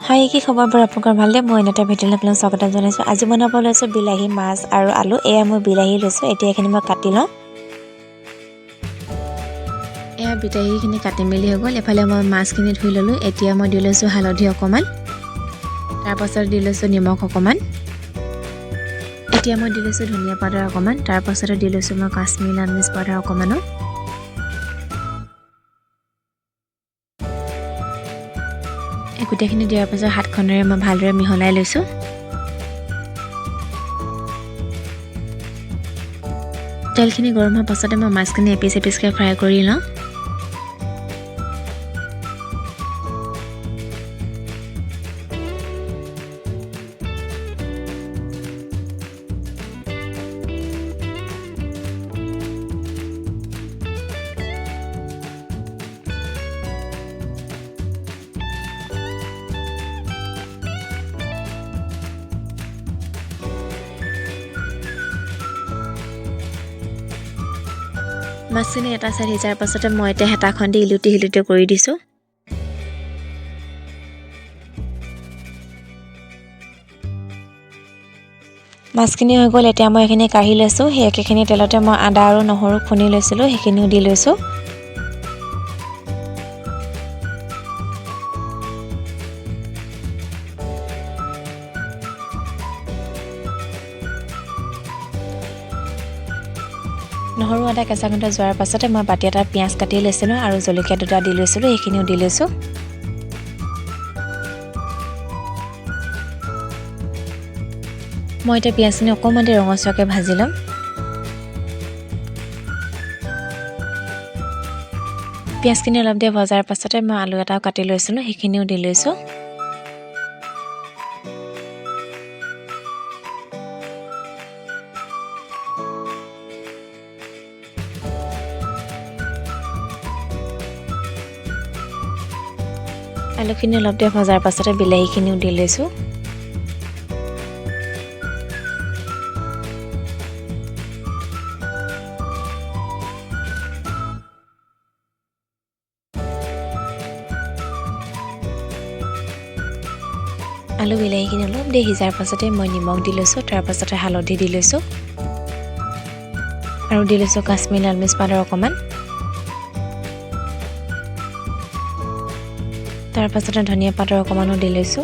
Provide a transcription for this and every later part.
হাই কি খবৰ বৰ আপোনালোকৰ ভালনে মই এটা ভিডিঅ'লৈ আপোনাক স্বাগতম জনাইছোঁ আজি বনাব লৈছোঁ বিলাহী মাছ আৰু আলু এয়া মই বিলাহী লৈছোঁ এতিয়া এখিনি মই কাটি লওঁ এয়া বিলাহীখিনি কাটি মেলি হৈ গ'ল এফালে মই মাছখিনি ধুই ল'লোঁ এতিয়া মই দি লৈছোঁ হালধি অকমান তাৰ পাছত দি লৈছোঁ নিমখ অকমান এতিয়া মই দি লৈছোঁ ধনিয়া পাউডাৰ অকমান তাৰ পাছত দি লৈছোঁ মই কাশ্মীৰী লাল মিৰ্চ পাউডাৰ অকমানো গোটেইখিনি দিয়াৰ পাছত হাতখনেৰে মই ভালদৰে মিহলাই লৈছোঁ তেলখিনি গৰম হোৱাৰ পাছতে মই মাছখিনি এপিচ এপিচকৈ ফ্ৰাই কৰি লওঁ মাছখিনি এটা চাইড সিজাৰ পাছতে মই এতিয়া হেতাখন দি ইলুটি হিলুটি কৰি দিছোঁ মাছখিনি হৈ গ'ল এতিয়া মই এইখিনি কাঢ়ি লৈছোঁ সেই একেখিনি তেলতে মই আদা আৰু নহৰু খুন্দি লৈছিলোঁ সেইখিনিও দি লৈছোঁ নহৰু আদা কেঁচা গোন্ধ যোৱাৰ পাছতে মই বাটি এটাত পিঁয়াজ কাটি লৈছিলোঁ আৰু জলকীয়া দুটা দি লৈছিলোঁ সেইখিনিও দি লৈছোঁ মই এতিয়া পিঁয়াজখিনি অকণমান দেৰি ৰঙচুৱাকৈ ভাজি ল'ম পিঁয়াজখিনি অলপ দেৰি ভজাৰ পাছতে মই আলু এটাও কাটি লৈছিলোঁ সেইখিনিও দি লৈছোঁ আলুখিনি অলপ দেৰি ভজাৰ পাছতে বিলাহীখিনিও দি লৈছোঁ আলু বিলাহীখিনি অলপ দেৰি সিজাৰ পাছতে মই নিমখ দি লৈছোঁ তাৰ পাছতে হালধি দি লৈছোঁ আৰু দি লৈছোঁ কাশ্মীৰী লাল মিৰ্চ পাউডাৰ অকণমান তাৰ পাছতে ধনিয়া পাউডাৰ অকমানো দি লৈছোঁ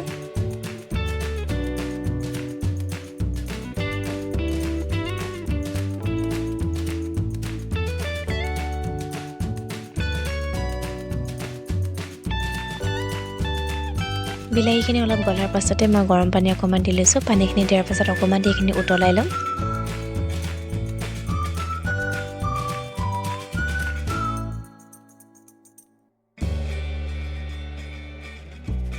বিলাহীখিনি অলপ গলাৰ পাছতে মই গৰম পানী অকণমান দি লৈছোঁ পানীখিনি দিয়াৰ পাছত অকণমান দি এইখিনি উতলাই ল'ম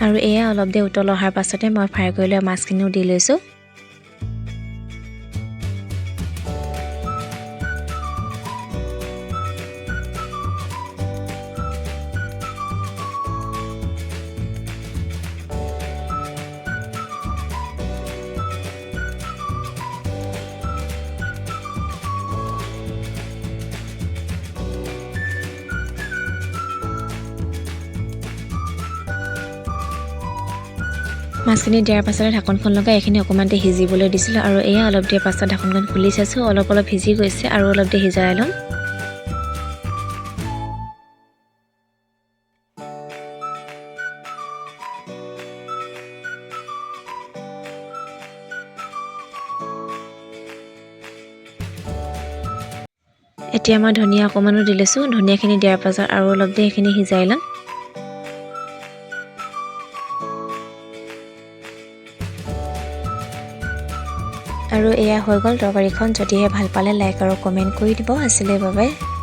আৰু এয়া অলপ দেৰি উতল অহাৰ পাছতে মই ফ্ৰাই কৰি লোৱা মাছখিনিও দি লৈছোঁ মাছখিনি দিয়াৰ পাছতে ঢাকনখন লগাই এইখিনি অকণমান দেৰি সিজিবলৈ দিছিলোঁ আৰু এয়া অলপ দেৰি পাছত ঢাকনখন খুলি চাইছোঁ অলপ অলপ সিজি গৈছে আৰু অলপ দেৰি সিজাই ল'ম এতিয়া মই ধনিয়া অকণমানো দি লৈছোঁ ধনিয়াখিনি দিয়াৰ পাছত আৰু অলপ দেৰি এইখিনি সিজাই ল'ম আৰু এয়া হৈ গ'ল তৰকাৰীখন যদিহে ভাল পালে লাইক আৰু কমেণ্ট কৰি দিব আজিলৈ বাই